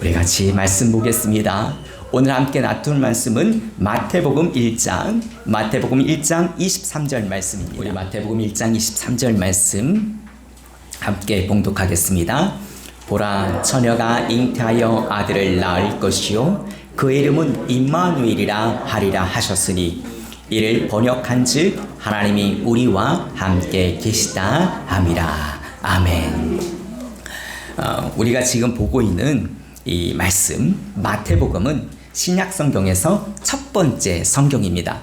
우리 같이 말씀 보겠습니다. 오늘 함께 나눌 말씀은 마태복음 1장 23절 말씀입니다. 우리 마태복음 1장 23절 말씀 함께 봉독하겠습니다. 보라, 처녀가 잉태하여 아들을 낳을 것이요 그의 이름은 임마누엘이라 하리라 하셨으니 이를 번역한즉 하나님이 우리와 함께 계시다 함이라. 아멘. 우리가 지금 보고 있는 이 말씀 마태복음은 신약 성경에서 첫 번째 성경입니다.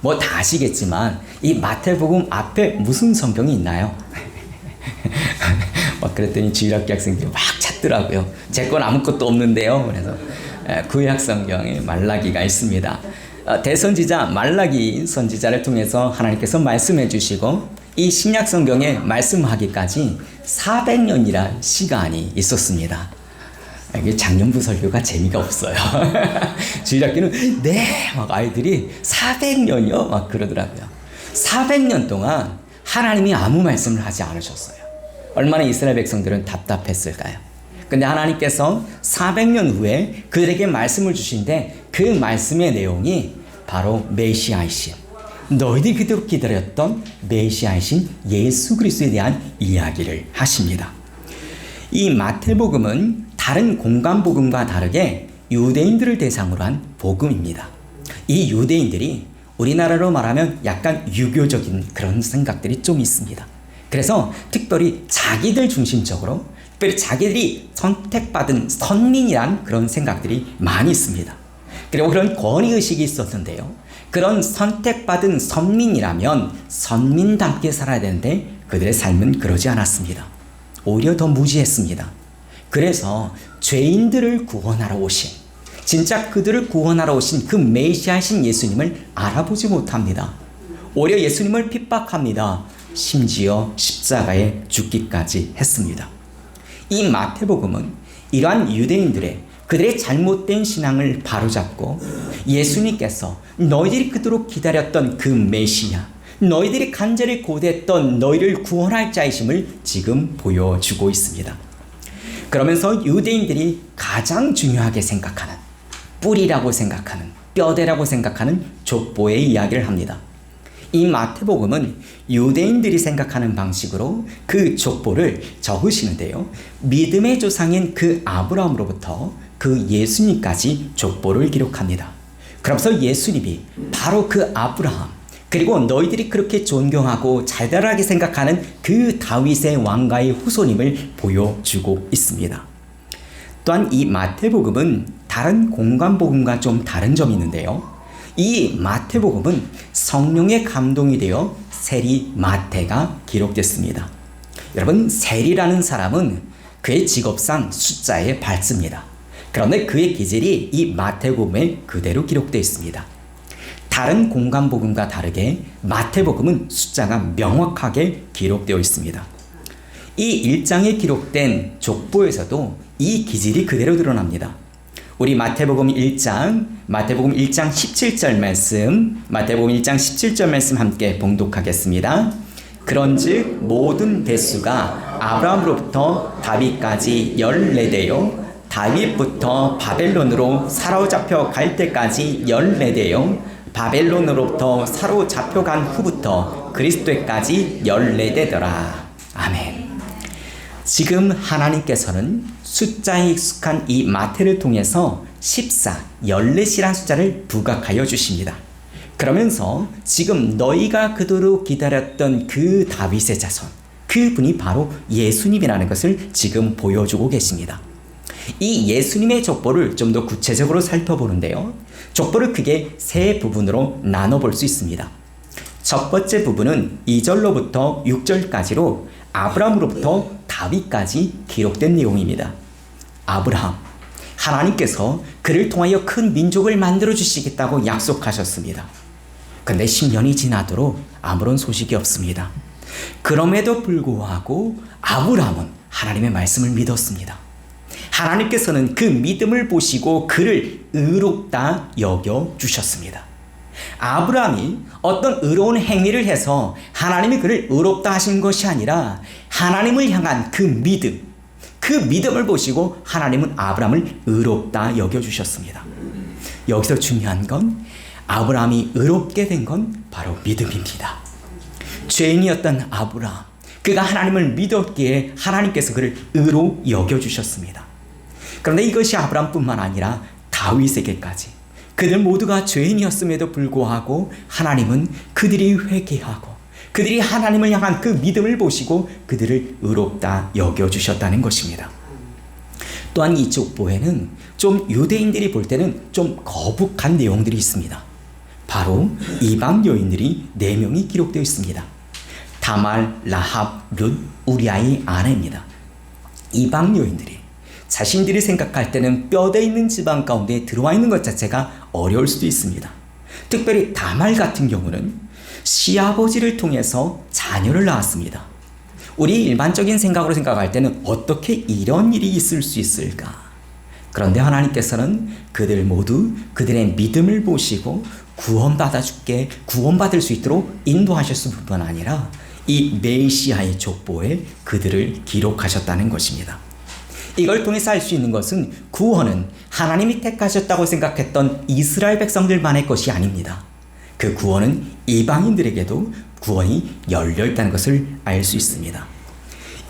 뭐 다 아시겠지만 이 마태복음 앞에 무슨 성경이 있나요? 막 그랬더니 주일학교 학생들이 막 찾더라고요. 제 건 아무것도 없는데요. 그래서 구약 성경에 말라기가 있습니다. 대선지자 말라기 선지자를 통해서 하나님께서 말씀해 주시고 이 신약 성경에 말씀하기까지 400년이란 시간이 있었습니다. 이게 작년부 설교가 재미가 없어요. 주일학교는 막 아이들이 400년이요? 막 그러더라고요. 400년 동안 하나님이 아무 말씀을 하지 않으셨어요. 얼마나 이스라엘 백성들은 답답했을까요? 근데 하나님께서 400년 후에 그들에게 말씀을 주신데 그 말씀의 내용이 바로 메시아이신, 너희들이 그토록 기다렸던 메시아이신 예수 그리스도에 대한 이야기를 하십니다. 이 마태복음은 다른 공관복음과 다르게 유대인들을 대상으로 한 복음입니다. 이 유대인들이 우리나라로 말하면 약간 유교적인 그런 생각들이 좀 있습니다. 그래서 특별히 자기들 중심적으로 특별히 자기들이 선택받은 선민이란 그런 생각들이 많이 있습니다. 그리고 그런 권위의식이 있었는데요. 그런 선택받은 선민이라면 선민답게 살아야 되는데 그들의 삶은 그러지 않았습니다. 오히려 더 무지했습니다. 그래서 죄인들을 구원하러 오신, 진짜 그들을 구원하러 오신 그 메시아이신 예수님을 알아보지 못합니다. 오히려 예수님을 핍박합니다. 심지어 십자가에 죽기까지 했습니다. 이 마태복음은 이러한 유대인들의 그들의 잘못된 신앙을 바로잡고 예수님께서 너희들이 그토록 기다렸던 그 메시아, 너희들이 간절히 고대했던 너희를 구원할 자이심을 지금 보여주고 있습니다. 그러면서 유대인들이 가장 중요하게 생각하는, 뿌리라고 생각하는, 뼈대라고 생각하는 족보의 이야기를 합니다. 이 마태복음은 유대인들이 생각하는 방식으로 그 족보를 적으시는데요. 믿음의 조상인 그 아브라함으로부터 그 예수님까지 족보를 기록합니다. 그러면서 예수님이 바로 그 아브라함, 그리고 너희들이 그렇게 존경하고 잘잘하게 생각하는 그 다윗의 왕가의 후손임을 보여주고 있습니다. 또한 이 마태복음은 다른 공관복음과 좀 다른 점이 있는데요. 이 마태복음은 성령의 감동이 되어 세리 마태가 기록됐습니다. 여러분, 세리라는 사람은 그의 직업상 숫자에 밝습니다. 그런데 그의 기질이 이 마태복음에 그대로 기록되어 있습니다. 다른 공관복음과 다르게 마태복음은 숫자가 명확하게 기록되어 있습니다. 이 1장에 기록된 족보에서도 이 기질이 그대로 드러납니다. 우리 마태복음 1장 17절 말씀, 마태복음 1장 17절 말씀 함께 봉독하겠습니다. 그런즉 모든 대수가 아브라함으로부터 다윗까지 14대요 다윗부터 바벨론으로 사로잡혀 갈 때까지 14대요 바벨론으로부터 사로잡혀간 후부터 그리스도에까지 14대더라. 아멘. 지금 하나님께서는 숫자에 익숙한 이 마태를 통해서 14이란 숫자를 부각하여 주십니다. 그러면서 지금 너희가 그토록 기다렸던 그 다윗의 자손, 그분이 바로 예수님이라는 것을 지금 보여주고 계십니다. 이 예수님의 족보를 좀 더 구체적으로 살펴보는데요. 족보를 크게 세 부분으로 나눠볼 수 있습니다. 첫 번째 부분은 2절로부터 6절까지로 아브라함으로부터 다윗까지 기록된 내용입니다. 아브라함, 하나님께서 그를 통하여 큰 민족을 만들어 주시겠다고 약속하셨습니다. 근데 10년이 지나도록 아무런 소식이 없습니다. 그럼에도 불구하고 아브라함은 하나님의 말씀을 믿었습니다. 하나님께서는 그 믿음을 보시고 그를 의롭다 여겨주셨습니다. 아브라함이 어떤 의로운 행위를 해서 하나님이 그를 의롭다 하신 것이 아니라 하나님을 향한 그 믿음, 그 그 믿음을 보시고 하나님은 아브라함을 의롭다 여겨주셨습니다. 여기서 중요한 건 아브라함이 의롭게 된 건 바로 믿음입니다. 죄인이었던 아브라함, 그가 하나님을 믿었기에 하나님께서 그를 의로 여겨주셨습니다. 그런데 이것이 아브라함뿐만 아니라 다윗에게까지, 그들 모두가 죄인이었음에도 불구하고 하나님은 그들이 회개하고 그들이 하나님을 향한 그 믿음을 보시고 그들을 의롭다 여겨주셨다는 것입니다. 또한 이 족보에는 좀 유대인들이 볼 때는 좀 거북한 내용들이 있습니다. 바로 이방 여인들이 4명이 기록되어 있습니다. 다말, 라합, 룻, 우리아의 아내입니다. 이방 여인들이 자신들이 생각할 때는 뼈대 있는 지방 가운데 들어와 있는 것 자체가 어려울 수도 있습니다. 특별히 다말 같은 경우는 시아버지를 통해서 자녀를 낳았습니다. 우리 일반적인 생각으로 생각할 때는 어떻게 이런 일이 있을 수 있을까? 그런데 하나님께서는 그들 모두 그들의 믿음을 보시고 구원받을 수 있도록 인도하셨을 뿐만 아니라 이 메시아의 족보에 그들을 기록하셨다는 것입니다. 이걸 통해서 알 수 있는 것은 구원은 하나님이 택하셨다고 생각했던 이스라엘 백성들만의 것이 아닙니다. 그 구원은 이방인들에게도 구원이 열려있다는 것을 알 수 있습니다.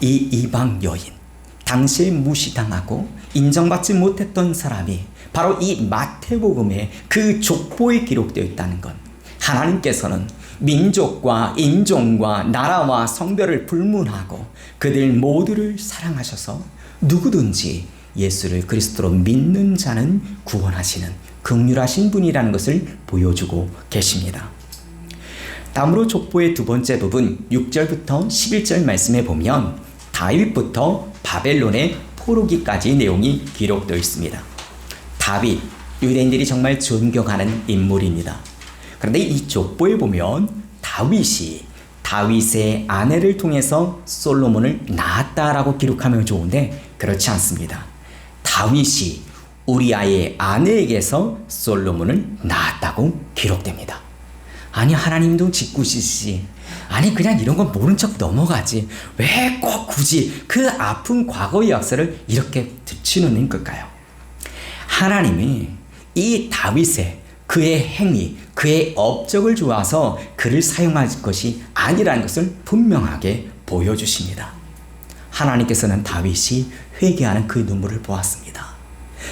이 이방 여인, 당시에 무시당하고 인정받지 못했던 사람이 바로 이 마태복음에 그 족보에 기록되어 있다는 것, 하나님께서는 민족과 인종과 나라와 성별을 불문하고 그들 모두를 사랑하셔서 누구든지 예수를 그리스도로 믿는 자는 구원하시는 긍휼하신 분이라는 것을 보여주고 계십니다. 다음으로 족보의 두 번째 부분 6절부터 11절 말씀에 보면 다윗부터 바벨론의 포로기까지 내용이 기록되어 있습니다. 다윗, 유대인들이 정말 존경하는 인물입니다. 그런데 이 족보에 보면 다윗의 아내를 통해서 솔로몬을 낳았다라고 기록하면 좋은데 그렇지 않습니다. 다윗이 우리아의 아내에게서 솔로몬을 낳았다고 기록됩니다. 아니, 하나님도 짓궂으시지. 아니, 그냥 이런 건 모른 척 넘어가지. 왜 꼭 굳이 그 아픈 과거의 역사를 이렇게 들추는 걸까요? 하나님이 이 다윗의 그의 행위, 그의 업적을 좋아서 그를 사용할 것이 아니라는 것을 분명하게 보여주십니다. 하나님께서는 다윗이 회개하는 그 눈물을 보았습니다.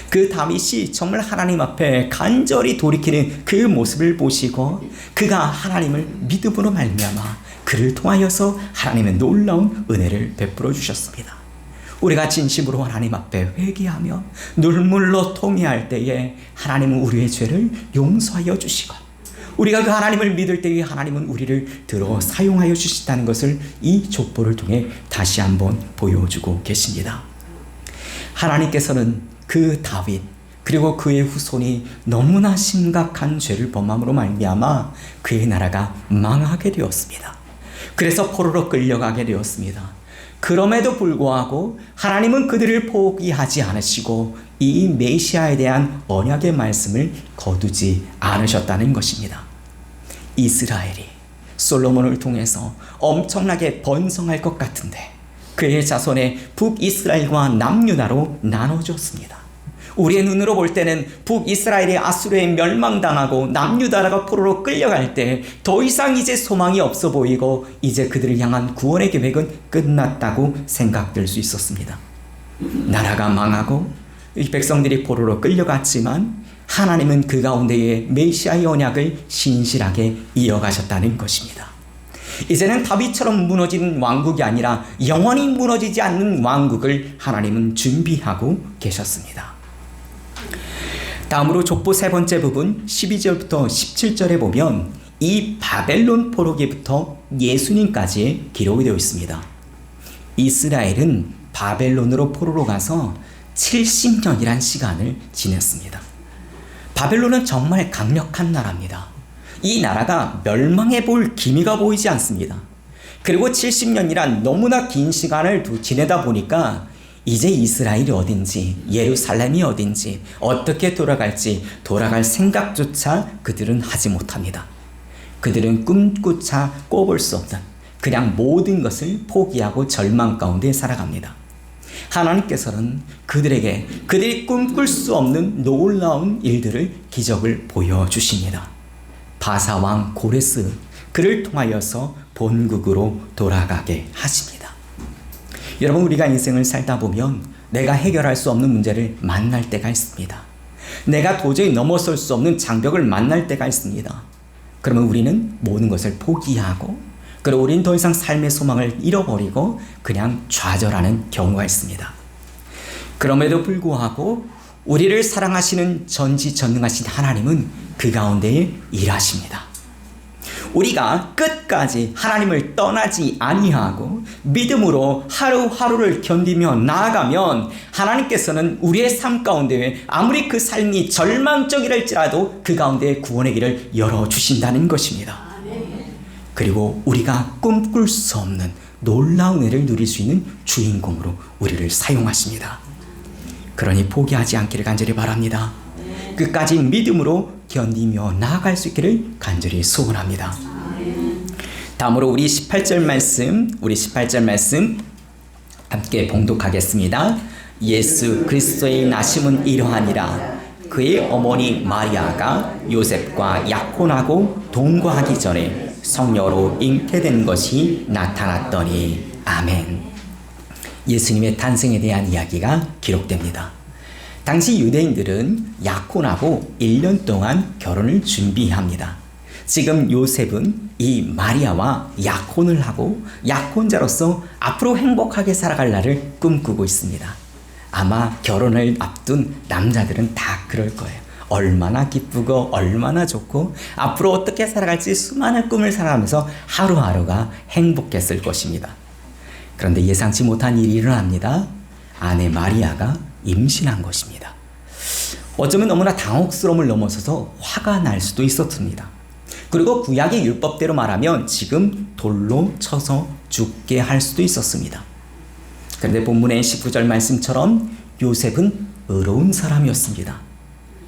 그 다윗이 정말 하나님 앞에 간절히 돌이키는 그 모습을 보시고 그가 하나님을 믿음으로 말미암아 그를 통하여서 하나님의 놀라운 은혜를 베풀어 주셨습니다. 우리가 진심으로 하나님 앞에 회개하며 눈물로 통회할 때에 하나님은 우리의 죄를 용서하여 주시고 우리가 그 하나님을 믿을 때에 하나님은 우리를 들어 사용하여 주시다는 것을 이 족보를 통해 다시 한번 보여주고 계십니다. 하나님께서는 그 다윗 그리고 그의 후손이 너무나 심각한 죄를 범함으로 말미암아 그의 나라가 망하게 되었습니다. 그래서 포로로 끌려가게 되었습니다. 그럼에도 불구하고 하나님은 그들을 포기하지 않으시고 이 메시아에 대한 언약의 말씀을 거두지 않으셨다는 것입니다. 이스라엘이 솔로몬을 통해서 엄청나게 번성할 것 같은데 그의 자손의 북이스라엘과 남유다로 나눠졌습니다. 우리의 눈으로 볼 때는 북이스라엘이 아수르에 멸망당하고 남유다가 포로로 끌려갈 때 더 이상 이제 소망이 없어 보이고 이제 그들을 향한 구원의 계획은 끝났다고 생각될 수 있었습니다. 나라가 망하고 이 백성들이 포로로 끌려갔지만 하나님은 그 가운데에 메시아의 언약을 신실하게 이어가셨다는 것입니다. 이제는 다윗처럼 무너진 왕국이 아니라 영원히 무너지지 않는 왕국을 하나님은 준비하고 계셨습니다. 다음으로 족보 세 번째 부분 12절부터 17절에 보면 이 바벨론 포로기부터 예수님까지 기록이 되어 있습니다. 이스라엘은 바벨론으로 포로로 가서 70년이란 시간을 지냈습니다. 바벨론은 정말 강력한 나라입니다. 이 나라가 멸망해 볼 기미가 보이지 않습니다. 그리고 70년이란 너무나 긴 시간을 지내다 보니까 이제 이스라엘이 어딘지, 예루살렘이 어딘지, 어떻게 돌아갈 생각조차 그들은 하지 못합니다. 그들은 꿈조차 꿔볼 수 없는 그냥 모든 것을 포기하고 절망 가운데 살아갑니다. 하나님께서는 그들이 꿈꿀 수 없는 놀라운 일들을, 기적을 보여주십니다. 바사왕 고레스, 그를 통하여서 본국으로 돌아가게 하십니다. 여러분, 우리가 인생을 살다 보면 내가 해결할 수 없는 문제를 만날 때가 있습니다. 내가 도저히 넘어설 수 없는 장벽을 만날 때가 있습니다. 그러면 우리는 모든 것을 포기하고, 그리고 우리는 더 이상 삶의 소망을 잃어버리고 그냥 좌절하는 경우가 있습니다. 그럼에도 불구하고 우리를 사랑하시는 전지전능하신 하나님은 그 가운데에 일하십니다. 우리가 끝까지 하나님을 떠나지 아니하고 믿음으로 하루하루를 견디며 나아가면 하나님께서는 우리의 삶 가운데 아무리 그 삶이 절망적이랄지라도 그 가운데 구원의 길을 열어주신다는 것입니다. 그리고 우리가 꿈꿀 수 없는 놀라운 은혜를 누릴 수 있는 주인공으로 우리를 사용하십니다. 그러니 포기하지 않기를 간절히 바랍니다. 끝까지 믿음으로 견디며 나아갈 수 있기를 간절히 소원합니다. 다음으로 우리 18절 말씀 함께 봉독하겠습니다. 예수 그리스도의 나심은 이러하니라. 그의 어머니 마리아가 요셉과 약혼하고 동거하기 전에 성녀로 잉태된 것이 나타났더니. 아멘. 예수님의 탄생에 대한 이야기가 기록됩니다. 당시 유대인들은 약혼하고 1년 동안 결혼을 준비합니다. 지금 요셉은 이 마리아와 약혼을 하고 약혼자로서 앞으로 행복하게 살아갈 날을 꿈꾸고 있습니다. 아마 결혼을 앞둔 남자들은 다 그럴 거예요. 얼마나 기쁘고 얼마나 좋고 앞으로 어떻게 살아갈지 수많은 꿈을 살아가면서 하루하루가 행복했을 것입니다. 그런데 예상치 못한 일이 일어납니다. 아내 마리아가 임신한 것입니다. 어쩌면 너무나 당혹스러움을 넘어서서 화가 날 수도 있었습니다. 그리고 구약의 율법대로 말하면 지금 돌로 쳐서 죽게 할 수도 있었습니다. 그런데 본문의 19절 말씀처럼 요셉은 의로운 사람이었습니다.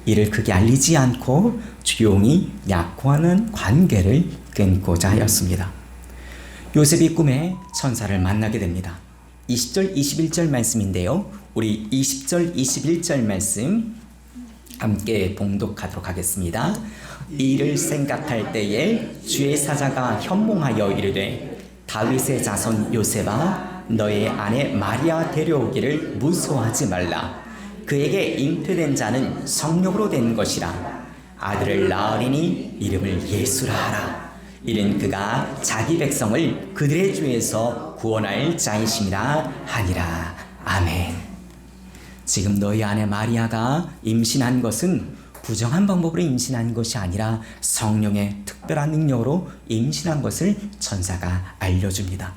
이를 크게 알리지 않고 조용히 약혼하는 관계를 끊고자 하였습니다. 요셉이 꿈에 천사를 만나게 됩니다. 20절 21절 말씀인데요. 우리 20절 21절 말씀 함께 봉독하도록 하겠습니다. 이를 생각할 때에 주의 사자가 현몽하여 이르되 다윗의 자손 요셉아 너의 아내 마리아 데려오기를 무서워하지 말라. 그에게 잉태된 자는 성령으로 된 것이라. 아들을 낳으리니 이름을 예수라 하라. 이는 그가 자기 백성을 그들의 죄에서 구원할 자이심이라 하니라. 아멘. 지금 너희 아내 마리아가 임신한 것은 부정한 방법으로 임신한 것이 아니라 성령의 특별한 능력으로 임신한 것을 천사가 알려줍니다.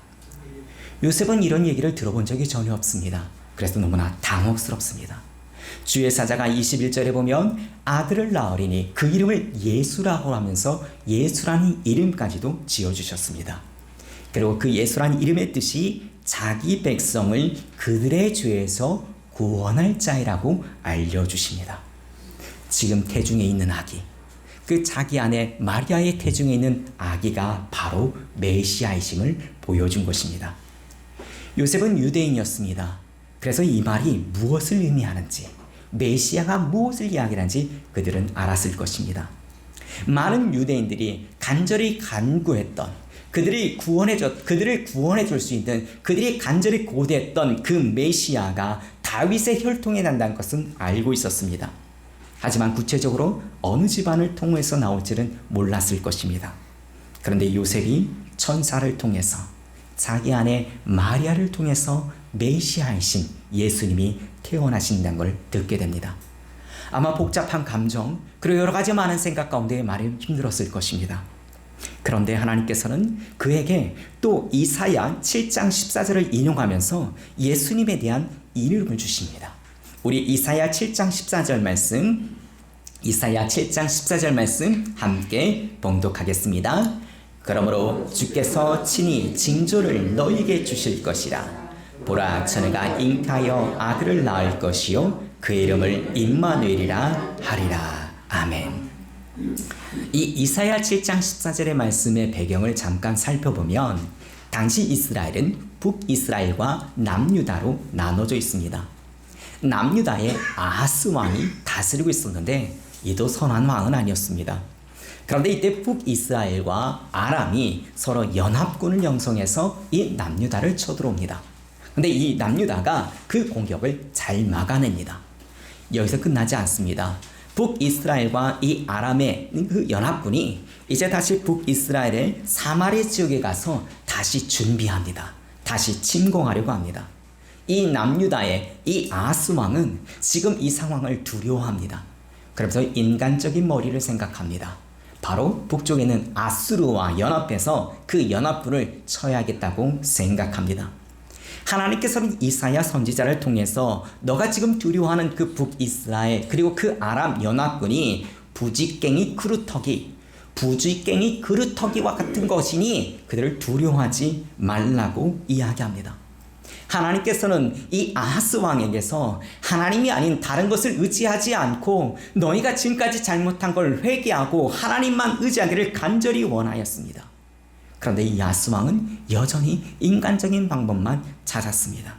요셉은 이런 얘기를 들어본 적이 전혀 없습니다. 그래서 너무나 당혹스럽습니다. 주의 사자가 21절에 보면 아들을 낳으리니 그 이름을 예수라고 하면서 예수라는 이름까지도 지어주셨습니다. 그리고 그 예수라는 이름의 뜻이 자기 백성을 그들의 죄에서 구원할 자이라고 알려주십니다. 지금 태중에 있는 아기, 그 자기 아내 마리아의 태중에 있는 아기가 바로 메시아이심을 보여준 것입니다. 요셉은 유대인이었습니다. 그래서 이 말이 무엇을 의미하는지, 메시아가 무엇을 이야기하는지 그들은 알았을 것입니다. 많은 유대인들이 간절히 간구했던, 그들을 구원해 줄 수 있는, 그들이 간절히 고대했던 그 메시아가 다윗의 혈통에 난다는 것은 알고 있었습니다. 하지만 구체적으로 어느 집안을 통해서 나올지는 몰랐을 것입니다. 그런데 요셉이 천사를 통해서 자기 아내 마리아를 통해서 메시아이신 예수님이 태어나신다는 걸 듣게 됩니다. 아마 복잡한 감정, 그리고 여러 가지 많은 생각 가운데 말이 힘들었을 것입니다. 그런데 하나님께서는 그에게 또 이사야 7장 14절을 인용하면서 예수님에 대한 이름을 주십니다. 우리 이사야 7장 14절 말씀, 이사야 7장 14절 말씀 함께 봉독하겠습니다. 그러므로 주께서 친히 징조를 너희에게 주실 것이라. 보라, 처녀가 잉태하여 아들을 낳을 것이요 그 이름을 임마누엘이라 하리라. 아멘. 이 이사야 7장 14절의 말씀의 배경을 잠깐 살펴보면 당시 이스라엘은 북이스라엘과 남유다로 나눠져 있습니다. 남유다에 아하스 왕이 다스리고 있었는데 이도 선한 왕은 아니었습니다. 그런데 이때 북이스라엘과 아람이 서로 연합군을 형성해서 이 남유다를 쳐들어옵니다. 근데 이 남유다가 그 공격을 잘 막아냅니다. 여기서 끝나지 않습니다. 북이스라엘과 이 아람의 그 연합군이 이제 다시 북이스라엘의 사마리 지역에 가서 다시 준비합니다. 다시 침공하려고 합니다. 이 남유다의 이 아하스 왕은 지금 이 상황을 두려워합니다. 그러면서 인간적인 머리를 생각합니다. 바로 북쪽에 있는 아수르와 연합해서 그 연합군을 쳐야겠다고 생각합니다. 하나님께서는 이사야 선지자를 통해서 너가 지금 두려워하는 그 북이스라엘 그리고 그 아람 연합군이 부지깽이 그루터기와 같은 것이니 그들을 두려워하지 말라고 이야기합니다. 하나님께서는 이 아하스 왕에게서 하나님이 아닌 다른 것을 의지하지 않고 너희가 지금까지 잘못한 걸 회개하고 하나님만 의지하기를 간절히 원하였습니다. 그런데 이 아하스 왕은 여전히 인간적인 방법만 찾았습니다.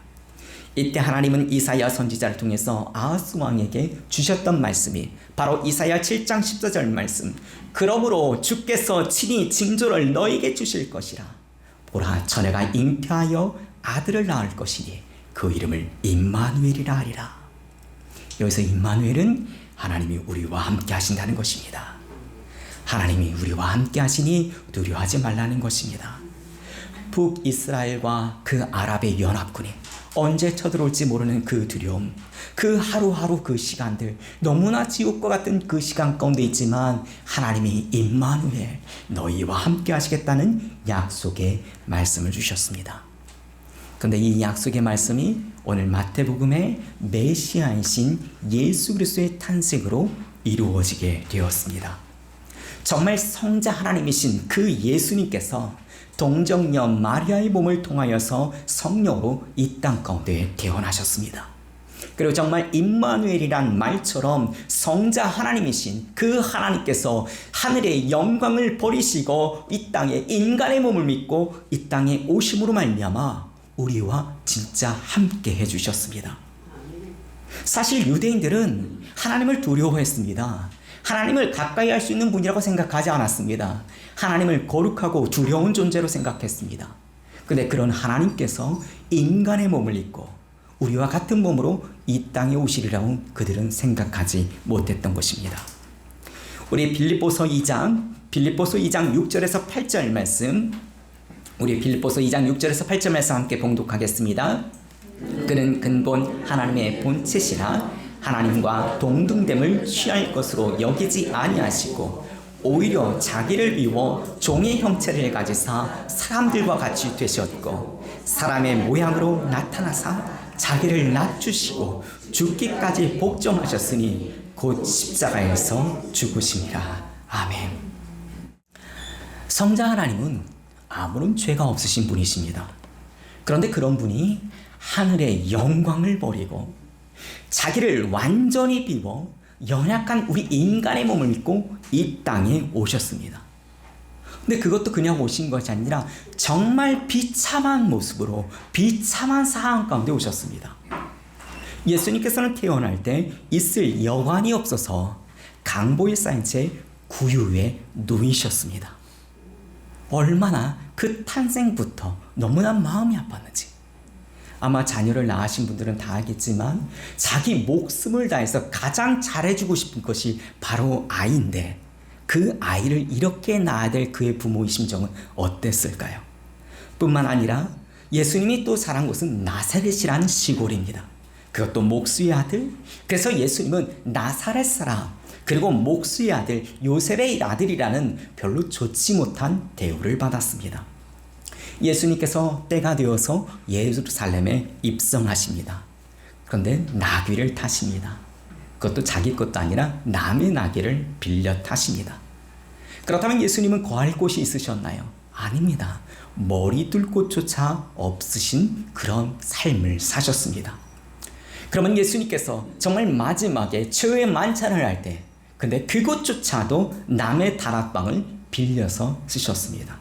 이때 하나님은 이사야 선지자를 통해서 아하스 왕에게 주셨던 말씀이 바로 이사야 7장 14절 말씀. 그러므로 주께서 친히 징조를 너에게 주실 것이라. 보라, 처녀가 잉태하여 아들을 낳을 것이니 그 이름을 임마누엘이라 하리라. 여기서 임마누엘은 하나님이 우리와 함께 하신다는 것입니다. 하나님이 우리와 함께 하시니 두려워하지 말라는 것입니다. 북이스라엘과 그 아랍의 연합군이 언제 쳐들어올지 모르는 그 두려움, 그 하루하루 그 시간들, 너무나 지옥과 같은 그 시간 가운데 있지만 하나님이 임마누엘 너희와 함께 하시겠다는 약속의 말씀을 주셨습니다. 그런데 이 약속의 말씀이 오늘 마태복음의 메시아이신 예수 그리스도의 탄생으로 이루어지게 되었습니다. 정말 성자 하나님이신 그 예수님께서 동정녀 마리아의 몸을 통하여서 성령으로 이 땅 가운데 태어나셨습니다. 그리고 정말 임마누엘이란 말처럼 성자 하나님이신 그 하나님께서 하늘의 영광을 버리시고 이 땅에 인간의 몸을 믿고 이 땅에 오심으로 말미암아 우리와 진짜 함께 해주셨습니다. 사실 유대인들은 하나님을 두려워했습니다. 하나님을 가까이 할 수 있는 분이라고 생각하지 않았습니다. 하나님을 거룩하고 두려운 존재로 생각했습니다. 근데 그런 하나님께서 인간의 몸을 입고 우리와 같은 몸으로 이 땅에 오시리라고 그들은 생각하지 못했던 것입니다. 우리 빌립보서 2장 6절에서 8절 말씀, 우리 빌립보서 2장 6절에서 8절 말씀 함께 봉독하겠습니다. 그는 근본 하나님의 본체시라 하나님과 동등됨을 취할 것으로 여기지 아니하시고 오히려 자기를 비워 종의 형체를 가지사 사람들과 같이 되셨고 사람의 모양으로 나타나사 자기를 낮추시고 죽기까지 복종하셨으니 곧 십자가에서 죽으심이라. 아멘. 성자 하나님은 아무런 죄가 없으신 분이십니다. 그런데 그런 분이 하늘의 영광을 버리고 자기를 완전히 비워 연약한 우리 인간의 몸을 입고 이 땅에 오셨습니다. 근데 그것도 그냥 오신 것이 아니라 정말 비참한 모습으로 비참한 상황 가운데 오셨습니다. 예수님께서는 태어날 때 있을 여관이 없어서 강보에 쌓인 채 구유에 누이셨습니다. 얼마나 그 탄생부터 너무나 마음이 아팠는지 아마 자녀를 낳으신 분들은 다 알겠지만 자기 목숨을 다해서 가장 잘해주고 싶은 것이 바로 아이인데 그 아이를 이렇게 낳아야 될 그의 부모의 심정은 어땠을까요? 뿐만 아니라 예수님이 또 자란 곳은 나사렛이라는 시골입니다. 그것도 목수의 아들. 그래서 예수님은 나사렛 사람 그리고 목수의 아들 요셉의 아들이라는 별로 좋지 못한 대우를 받았습니다. 예수님께서 때가 되어서 예루살렘에 입성하십니다. 그런데 나귀를 타십니다. 그것도 자기 것도 아니라 남의 나귀를 빌려 타십니다. 그렇다면 예수님은 거할 곳이 있으셨나요? 아닙니다. 머리 둘 곳조차 없으신 그런 삶을 사셨습니다. 그러면 예수님께서 정말 마지막에 최후의 만찬을 할 때 근데 그것조차도 남의 다락방을 빌려서 쓰셨습니다.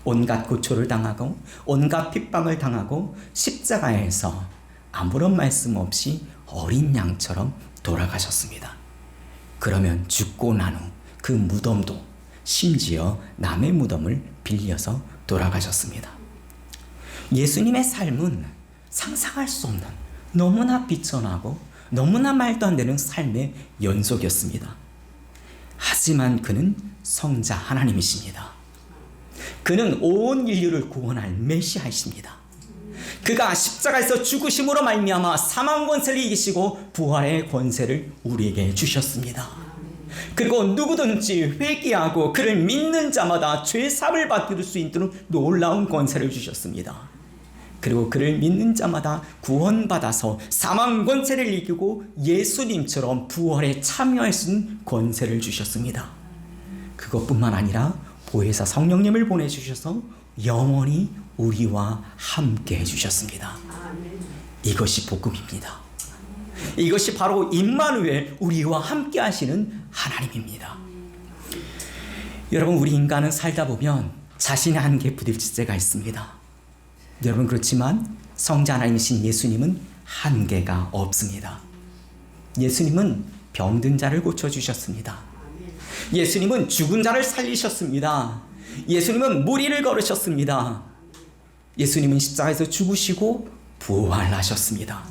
온갖 고초를 당하고 온갖 핍박을 당하고 십자가에서 아무런 말씀 없이 어린 양처럼 돌아가셨습니다. 그러면 죽고 난 후 그 무덤도 심지어 남의 무덤을 빌려서 돌아가셨습니다. 예수님의 삶은 상상할 수 없는 너무나 비천하고 너무나 말도 안 되는 삶의 연속이었습니다. 하지만 그는 성자 하나님이십니다. 그는 온 인류를 구원할 메시아이십니다. 그가 십자가에서 죽으심으로 말미암아 사망 권세를 이기시고 부활의 권세를 우리에게 주셨습니다. 그리고 누구든지 회개하고 그를 믿는 자마다 죄 사함을 받을 수 있도록 놀라운 권세를 주셨습니다. 그리고 그를 믿는 자마다 구원받아서 사망 권세를 이기고 예수님처럼 부활에 참여할 수 있는 권세를 주셨습니다. 그것뿐만 아니라 보혜사 성령님을 보내주셔서 영원히 우리와 함께 해주셨습니다. 이것이 복음입니다. 이것이 바로 임마누엘, 우리와 함께 하시는 하나님입니다. 여러분, 우리 인간은 살다 보면 자신의 한계에 부딪힐 때가 있습니다. 여러분, 그렇지만 성자 하나님이신 예수님은 한계가 없습니다. 예수님은 병든 자를 고쳐주셨습니다. 예수님은 죽은 자를 살리셨습니다. 예수님은 무리를 걸으셨습니다. 예수님은 십자가에서 죽으시고 부활하셨습니다.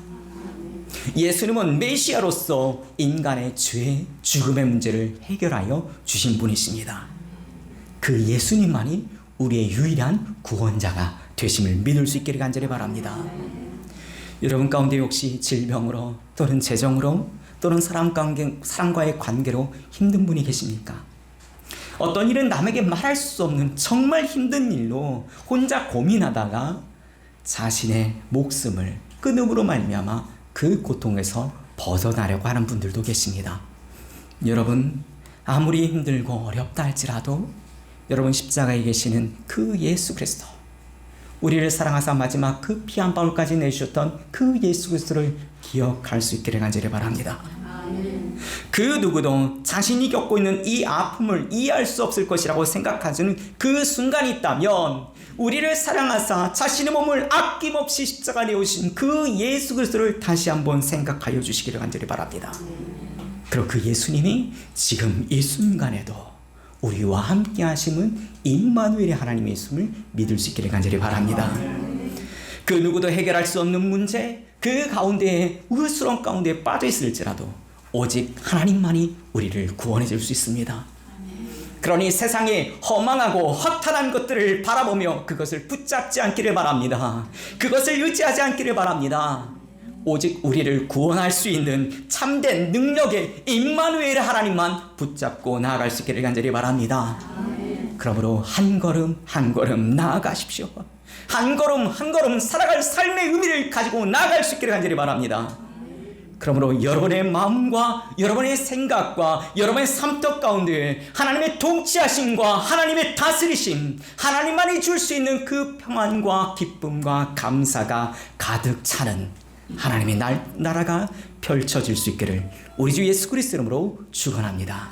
예수님은 메시아로서 인간의 죄, 죽음의 문제를 해결하여 주신 분이십니다. 그 예수님만이 우리의 유일한 구원자가 되심을 믿을 수 있기를 간절히 바랍니다. 여러분 가운데 혹시 질병으로 또는 재정으로 또는 사람과의 관계로 힘든 분이 계십니까? 어떤 일은 남에게 말할 수 없는 정말 힘든 일로 혼자 고민하다가 자신의 목숨을 끊음으로 말미암아 그 고통에서 벗어나려고 하는 분들도 계십니다. 여러분, 아무리 힘들고 어렵다 할지라도 여러분 십자가에 계시는 그 예수 그리스도, 우리를 사랑하사 마지막 그 피 한 방울까지 내주셨던 그 예수 그리스도를 기억할 수 있기를 간절히 바랍니다. 그 누구도 자신이 겪고 있는 이 아픔을 이해할 수 없을 것이라고 생각하시는 그 순간이 있다면 우리를 사랑하사 자신의 몸을 아낌없이 십자가에 내오신 그 예수 그리스도를 다시 한번 생각하여 주시기를 간절히 바랍니다. 그리고 그 예수님이 지금 이 순간에도 우리와 함께 하심은 임마누엘의 하나님의 있음을 믿을 수 있기를 간절히 바랍니다. 그 누구도 해결할 수 없는 문제, 그 가운데에 우스러운 가운데에 빠져 있을지라도 오직 하나님만이 우리를 구원해 줄 수 있습니다. 그러니 세상에 허망하고 허탄한 것들을 바라보며 그것을 붙잡지 않기를 바랍니다. 그것을 의지하지 않기를 바랍니다. 오직 우리를 구원할 수 있는 참된 능력의 임마누엘 하나님만 붙잡고 나아갈 수 있기를 간절히 바랍니다. 그러므로 한 걸음 한 걸음 나아가십시오. 한 걸음 한 걸음 살아갈 삶의 의미를 가지고 나아갈 수 있기를 간절히 바랍니다. 그러므로 여러분의 마음과 여러분의 생각과 여러분의 삶터 가운데 하나님의 통치하심과 하나님의 다스리심, 하나님만이 줄 수 있는 그 평안과 기쁨과 감사가 가득 차는 하나님의 나라가 펼쳐질 수 있기를 우리 주 예수 그리스도 이름으로 축원합니다.